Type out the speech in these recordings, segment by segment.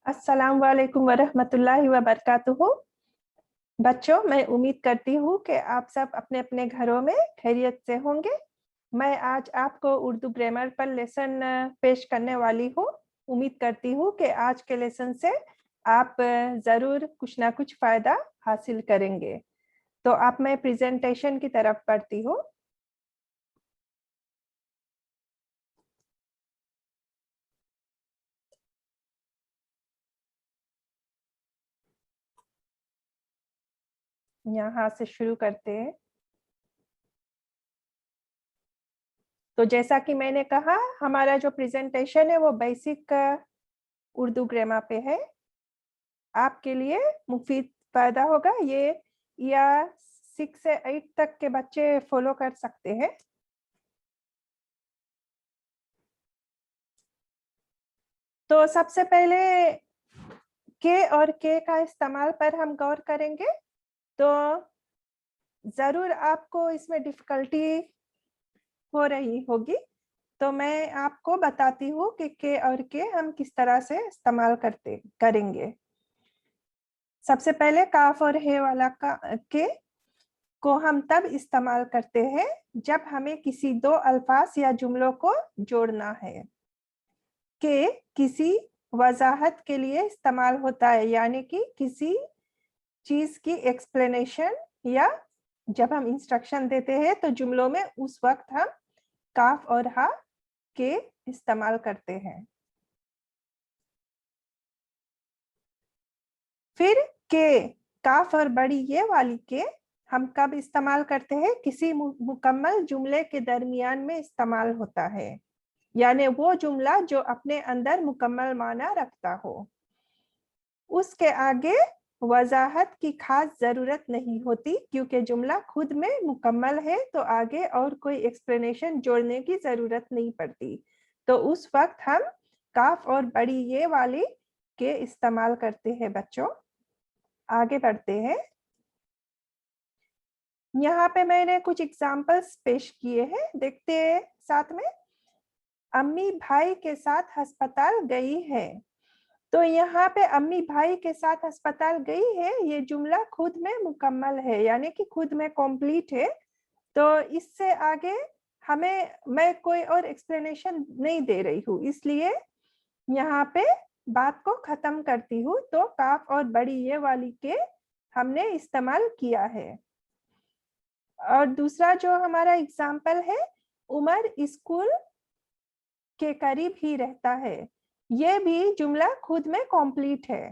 अस्सलाम वालेकुम वरहमतुल्लाहि वबरकातुहू। बच्चों, मैं उम्मीद करती हूँ कि आप सब अपने अपने घरों में खैरियत से होंगे। मैं आज आपको उर्दू ग्रामर पर लेसन पेश करने वाली हूँ। उम्मीद करती हूँ कि आज के लेसन से आप ज़रूर कुछ ना कुछ फ़ायदा हासिल करेंगे। तो अब मैं प्रेजेंटेशन की तरफ बढ़ती हूँ। यहाँ से शुरू करते हैं। तो जैसा कि मैंने कहा, हमारा जो प्रेजेंटेशन है वो बेसिक उर्दू ग्रामर पे है। आपके लिए मुफीद फायदा होगा ये, या 6 से 8 तक के बच्चे फॉलो कर सकते हैं। तो सबसे पहले के और के का इस्तेमाल पर हम गौर करेंगे। तो जरूर आपको इसमें डिफिकल्टी हो रही होगी, तो मैं आपको बताती हूँ कि के और के हम किस तरह से इस्तेमाल करेंगे। सबसे पहले काफ और हे वाला के को हम तब इस्तेमाल करते हैं जब हमें किसी दो अल्फाज या जुमलों को जोड़ना है। के किसी वजाहत के लिए इस्तेमाल होता है, यानी कि किसी चीज की एक्सप्लेनेशन या जब हम इंस्ट्रक्शन देते हैं तो जुमलों में उस वक्त हम काफ और हा के इस्तेमाल करते हैं। फिर के काफ और बड़ी ये वाली के हम कब इस्तेमाल करते हैं? किसी मुकम्मल जुमले के दरमियान में इस्तेमाल होता है, यानी वो जुमला जो अपने अंदर मुकम्मल माना रखता हो। उसके आगे वजाहत की खास जरूरत नहीं होती, क्योंकि जुमला खुद में मुकम्मल है, तो आगे और कोई एक्सप्लेनेशन जोड़ने की जरूरत नहीं पड़ती। तो उस वक्त हम काफ और बड़ी ये वाली के इस्तेमाल करते हैं। बच्चों, आगे बढ़ते हैं। यहाँ पे मैंने कुछ एग्जाम्पल्स पेश किए हैं, देखते हैं साथ में। अम्मी भाई के साथ अस्पताल गई है। तो यहाँ पे अम्मी भाई के साथ अस्पताल गई है, ये जुमला खुद में मुकम्मल है, यानी कि खुद में कंप्लीट है। तो इससे आगे हमें मैं कोई और एक्सप्लेनेशन नहीं दे रही हूँ, इसलिए यहाँ पे बात को खत्म करती हूँ। तो काफ और बड़ी ये वाली के हमने इस्तेमाल किया है। और दूसरा जो हमारा एग्जाम्पल है, उमर स्कूल के करीब ही रहता है, ये भी जुमला खुद में कंप्लीट है।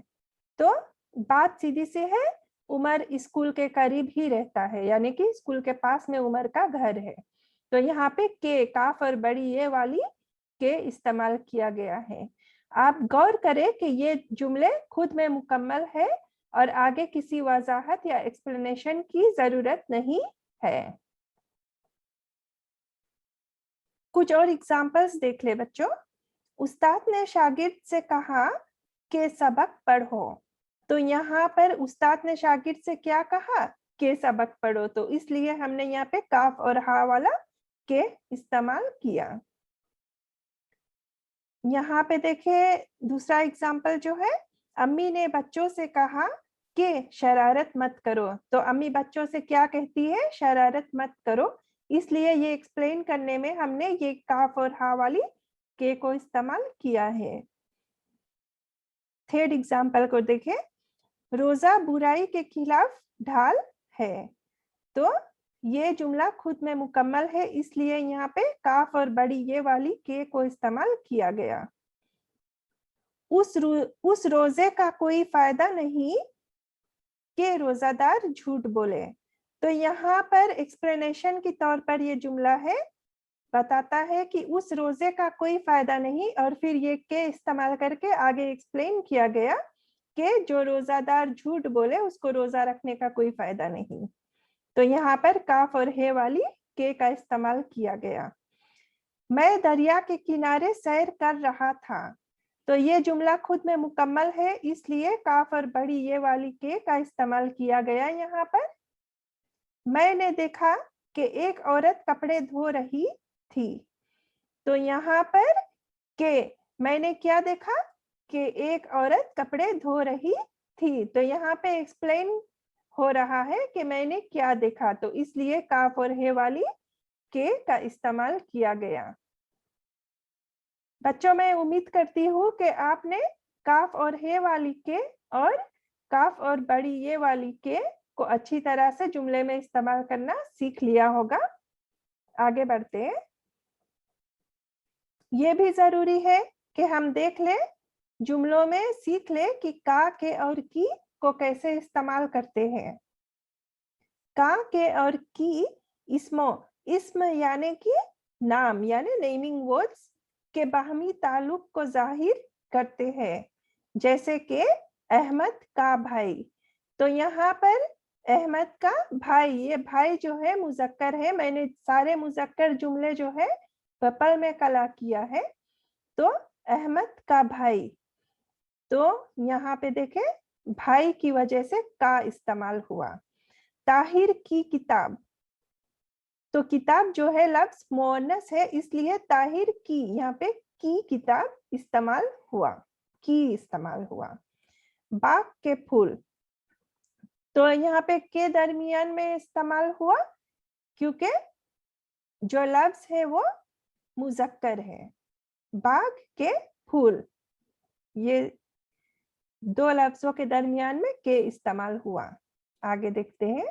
तो बात सीधी सी है, उमर स्कूल के करीब ही रहता है, यानी कि स्कूल के पास में उमर का घर है। तो यहाँ पे के काफ और बड़ी ये वाली के इस्तेमाल किया गया है। आप गौर करें कि ये जुमले खुद में मुकम्मल है और आगे किसी वजाहत या एक्सप्लेनेशन की जरूरत नहीं है। कुछ और एग्जाम्पल्स देख ले बच्चों। उस्ताद ने शागिर्द से कहा कि सबक पढ़ो। तो यहाँ पर उस्ताद ने शागिर्द से क्या कहा? कि सबक पढ़ो। तो इसलिए हमने यहाँ पे काफ और हा वाला के इस्तेमाल किया। यहाँ पे देखिए दूसरा एग्जाम्पल जो है, अम्मी ने बच्चों से कहा कि शरारत मत करो। तो अम्मी बच्चों से क्या कहती है? शरारत मत करो। इसलिए ये एक्सप्लेन करने में हमने ये काफ और हा वाली के को इस्तेमाल किया है। थर्ड एग्जाम्पल को देखें, रोजा बुराई के खिलाफ ढाल है। तो ये जुमला खुद में मुकम्मल है, इसलिए यहाँ पे काफ और बड़ी ये वाली के को इस्तेमाल किया गया। उस रोजे का कोई फायदा नहीं कि रोजादार झूठ बोले। तो यहाँ पर एक्सप्लेनेशन के तौर पर ये जुमला है, बताता है कि उस रोजे का कोई फायदा नहीं, और फिर ये के इस्तेमाल करके आगे एक्सप्लेन किया गया कि जो रोजादार झूठ बोले उसको रोजा रखने का कोई फायदा नहीं। तो यहाँ पर काफ और हे वाली के का इस्तेमाल किया गया। मैं दरिया के किनारे सैर कर रहा था। तो ये जुमला खुद में मुकम्मल है, इसलिए काफ और बड़ी ये वाली के का इस्तेमाल किया गया। यहाँ पर मैंने देखा कि एक औरत कपड़े धो रही थी। तो यहाँ पर के मैंने क्या देखा? कि एक औरत कपड़े धो रही थी। तो यहाँ पे एक्सप्लेन हो रहा है कि मैंने क्या देखा, तो इसलिए काफ और हे वाली के का इस्तेमाल किया गया। बच्चों, मैं उम्मीद करती हूँ कि आपने काफ और हे वाली के और काफ और बड़ी ये वाली के को अच्छी तरह से जुमले में इस्तेमाल करना सीख लिया होगा। आगे बढ़ते हैं। ये भी जरूरी है कि हम देख ले, जुमलों में सीख ले कि का, के और की को कैसे इस्तेमाल करते हैं। का, के और की इसम यानी कि नाम यानी नेमिंग वर्ड्स के बाहमी ताल्लुक को जाहिर करते हैं। जैसे कि अहमद का भाई, तो यहाँ पर अहमद का भाई, ये भाई जो है मुजक्कर है। मैंने सारे मुजक्कर जुमले जो है पर्पल में कला किया है। तो अहमद का भाई, तो यहाँ पे देखें भाई की वजह से का इस्तेमाल हुआ। ताहिर की किताब, तो किताब जो है लफ्ज मुअन्नस है, इसलिए ताहिर की यहाँ पे की किताब इस्तेमाल हुआ, की इस्तेमाल हुआ। बाग के फूल, तो यहाँ पे के दरमियान में इस्तेमाल हुआ क्योंकि जो लफ्ज है वो मुजक्कर है। बाग के फूल, ये दो लफ्जों के दरमियान में के इस्तेमाल हुआ। आगे देखते हैं।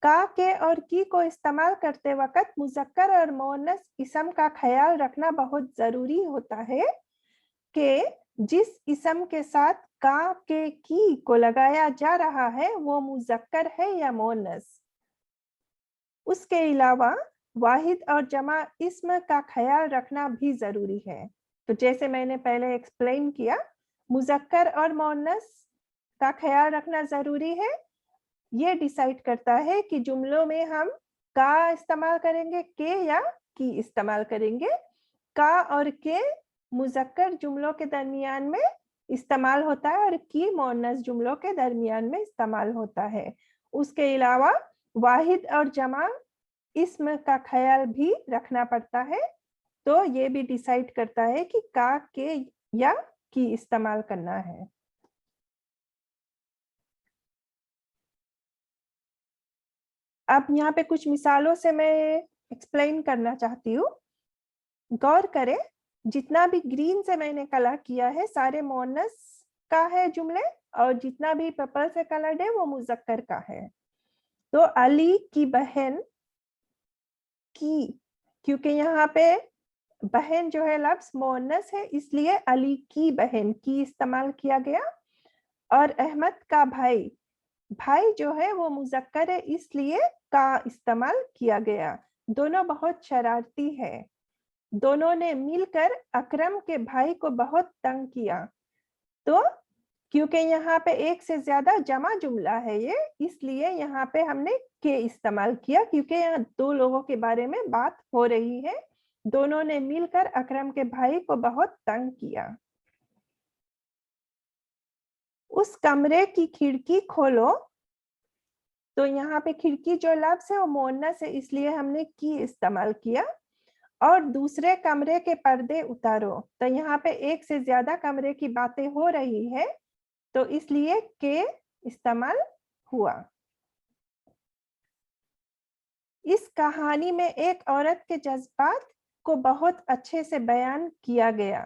का, के और की को इस्तेमाल करते वक्त मुजक्कर और मुअन्नस इसम का ख्याल रखना बहुत जरूरी होता है कि जिस इसम के साथ का, के, की को लगाया जा रहा है वो मुजक्कर है या मुअन्नस। उसके अलावा वाहिद और जमा इसम का ख्याल रखना भी जरूरी है। तो जैसे मैंने पहले एक्सप्लेन किया, मुजक्कर और मुअन्नस का ख्याल रखना जरूरी है। ये डिसाइड करता है कि जुमलों में हम का इस्तेमाल करेंगे, के या की इस्तेमाल करेंगे। का और के मुजक्कर जुमलों के दरमियान में इस्तेमाल होता है और की मुअन्नस जुमलों के दरमियान में इस्तेमाल होता है। उसके अलावा वाहिद और जमा इसम का ख्याल भी रखना पड़ता है। तो ये भी डिसाइड करता है कि का, के या की इस्तेमाल करना है। अब यहाँ पे कुछ मिसालों से मैं एक्सप्लेन करना चाहती हूँ। गौर करें, जितना भी ग्रीन से मैंने कलर किया है सारे मुअन्नस का है जुमले, और जितना भी पर्पल से कलर्ड है वो मुजक्कर का है। तो अली की बहन की, क्योंकि यहाँ पे बहन जो है लफ्ज मुअन्नस है, इसलिए अली की बहन की इस्तेमाल किया गया। और अहमद का भाई, भाई जो है वो मुजक्कर है, इसलिए का इस्तेमाल किया गया। दोनों बहुत शरारती है। दोनों ने मिलकर अकरम के भाई को बहुत तंग किया। तो क्योंकि यहाँ पे एक से ज्यादा जमा जुमला है ये, इसलिए यहाँ पे हमने के इस्तेमाल किया, क्योंकि यहाँ दो लोगों के बारे में बात हो रही है। दोनों ने मिलकर अकरम के भाई को बहुत तंग किया। उस कमरे की खिड़की खोलो, तो यहाँ पे खिड़की जो लफ्ज है वो मुअन्नस है, इसलिए हमने की इस्तेमाल किया। और दूसरे कमरे के पर्दे उतारो, तो यहाँ पे एक से ज्यादा कमरे की बातें हो रही है, तो इसलिए के इस्तेमाल हुआ। इस कहानी में एक औरत के जज्बात को बहुत अच्छे से बयान किया गया।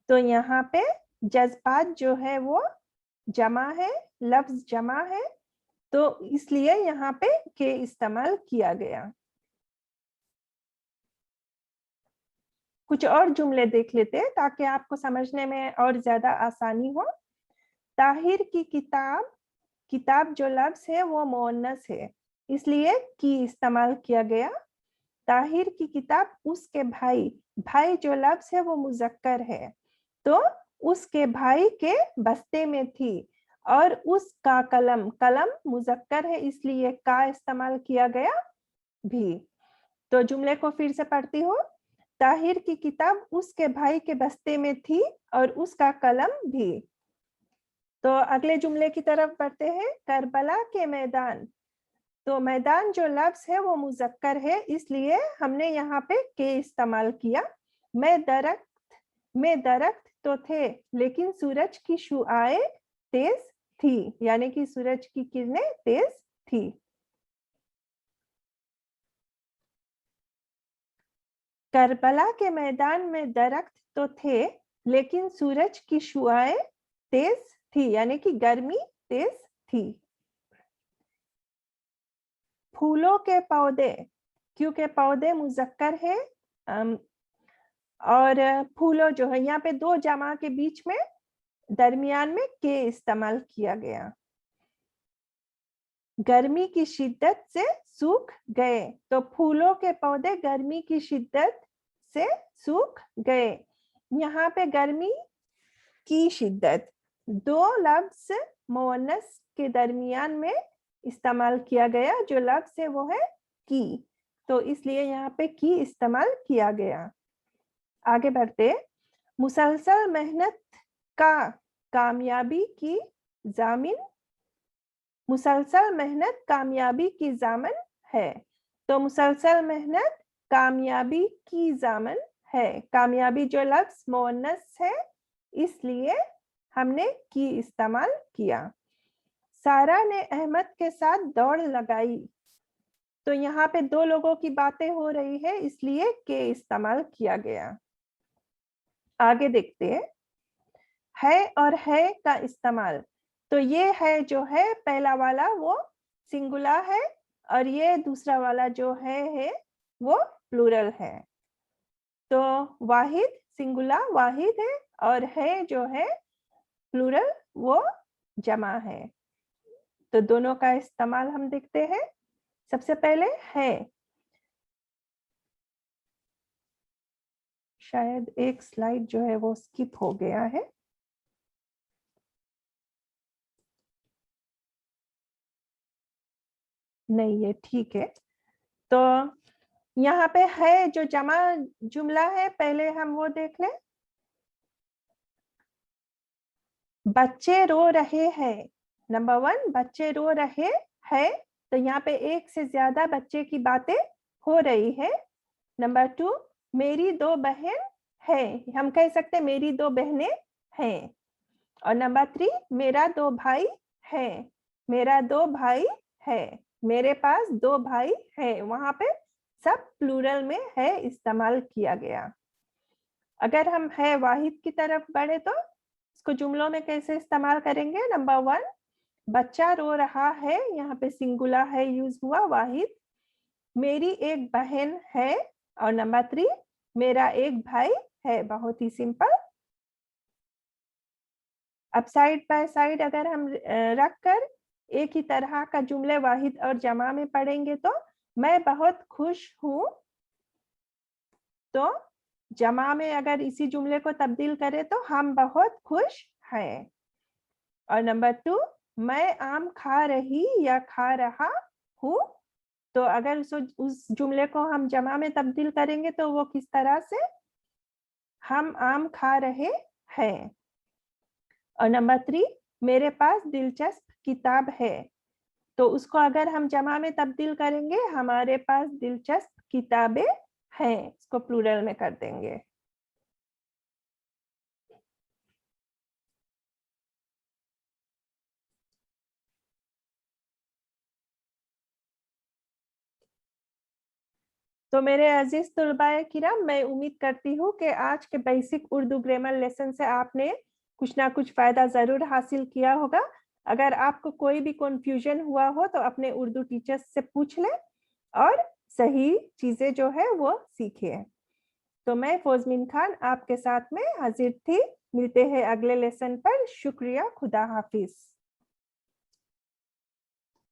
तो यहाँ पे जज्बात जो है वो जमा है, लफ्ज जमा है, तो इसलिए यहाँ पे के इस्तेमाल किया गया। कुछ और जुमले देख लेते हैं ताकि आपको समझने में और ज्यादा आसानी हो। ताहिर की किताब, किताब जो लफ्ज है वो मुअन्नस है, इसलिए की इस्तेमाल किया गया। ताहिर की किताब उसके भाई, भाई जो लफ्ज है वो मुजक्कर है, तो उसके भाई के बस्ते में थी। और उसका कलम, कलम मुजक्कर है, इसलिए का इस्तेमाल किया गया भी। तो जुमले को फिर से पढ़ती हूँ। ताहिर की किताब उसके भाई के बस्ते में थी और उसका कलम भी। तो अगले जुमले की तरफ बढ़ते हैं। करबला के मैदान, तो मैदान जो लफ्ज है वो मुजक्कर है, इसलिए हमने यहाँ पे के इस्तेमाल किया। मैं दरख्त में दरख्त तो थे, लेकिन सूरज की शुआएं तेज थी, यानी कि सूरज की किरणें तेज थी। करबला के मैदान में दरख्त तो थे, लेकिन सूरज की शुआएं तेज थी, यानी कि गर्मी तेज थी। फूलों के पौधे, क्योंकि पौधे मुजक्कर है और फूलों जो है यहाँ पे दो जमा के बीच में दरमियान में के इस्तेमाल किया गया। गर्मी की शिद्दत से सूख गए, तो फूलों के पौधे गर्मी की शिद्दत से सूख गए। यहाँ पे गर्मी की शिद्दत दो लफ्ज मुअन्नस के दरमियान में इस्तेमाल किया गया, जो लफ्ज है वो है की, तो इसलिए यहाँ पे की इस्तेमाल किया गया। आगे बढ़ते। मुसलसल मेहनत का कामयाबी की जामिन, मुसलसल मेहनत कामयाबी की जामन है, तो मुसलसल मेहनत कामयाबी की जामन है। कामयाबी जो लफ्ज मुअन्नस है इसलिए हमने की इस्तेमाल किया। सारा ने अहमद के साथ दौड़ लगाई, तो यहाँ पे दो लोगों की बातें हो रही है इसलिए के इस्तेमाल किया गया। आगे देखते है और है का इस्तेमाल। तो ये है जो है पहला वाला वो सिंगुलर है और ये दूसरा वाला जो है वो प्लूरल है। तो वाहिद सिंगुलर वाहिद है और है जो है प्लूरल वो जमा है। तो दोनों का इस्तेमाल हम देखते हैं। सबसे पहले है, शायद एक स्लाइड जो है वो स्किप हो गया है। नहीं ये ठीक है। तो यहाँ पे है जो जमा जुमला है, पहले हम वो देख लें। बच्चे रो रहे हैं, नंबर 1 बच्चे रो रहे हैं, तो यहाँ पे एक से ज्यादा बच्चे की बातें हो रही है। नंबर 2 मेरी दो बहन है, हम कह सकते मेरी दो बहनें हैं। और नंबर 3 मेरा दो भाई है, मेरा दो भाई है, मेरे पास दो भाई है। वहां पे सब प्लूरल में है इस्तेमाल किया गया। अगर हम है वाहिद की तरफ बढ़े तो इसको जुमलों में कैसे इस्तेमाल करेंगे। नंबर 1 बच्चा रो रहा है, यहाँ पे सिंगुलर है यूज हुआ वाहिद। मेरी एक बहन है और नंबर 3 मेरा एक भाई है। बहुत ही सिंपल। अब साइड बाय साइड अगर हम रख कर एक ही तरह का जुमले वाहिद और जमा में पढ़ेंगे तो मैं बहुत खुश हूं, तो जमा में अगर इसी जुमले को तब्दील करें तो हम बहुत खुश हैं। और नंबर 2 मैं आम खा रही या खा रहा हूं, तो अगर उस जुमले को हम जमा में तब्दील करेंगे तो वो किस तरह से, हम आम खा रहे हैं। और नंबर 3 मेरे पास दिलचस्प किताब है, तो उसको अगर हम जमा में तब्दील करेंगे हमारे पास दिलचस्प किताबें हैं, इसको प्लूरल में कर देंगे। तो मेरे अजीज तुलबाए किराम, मैं उम्मीद करती हूँ कि आज के बेसिक उर्दू ग्रामर लेसन से आपने कुछ ना कुछ फायदा जरूर हासिल किया होगा। अगर आपको कोई भी कंफ्यूजन हुआ हो तो अपने उर्दू टीचर्स से पूछ लें और सही चीजें जो है वो सीखिए। तो मैं फौजमिन खान आपके साथ में हाजिर थी। मिलते हैं अगले लेसन पर। शुक्रिया, खुदा हाफिज।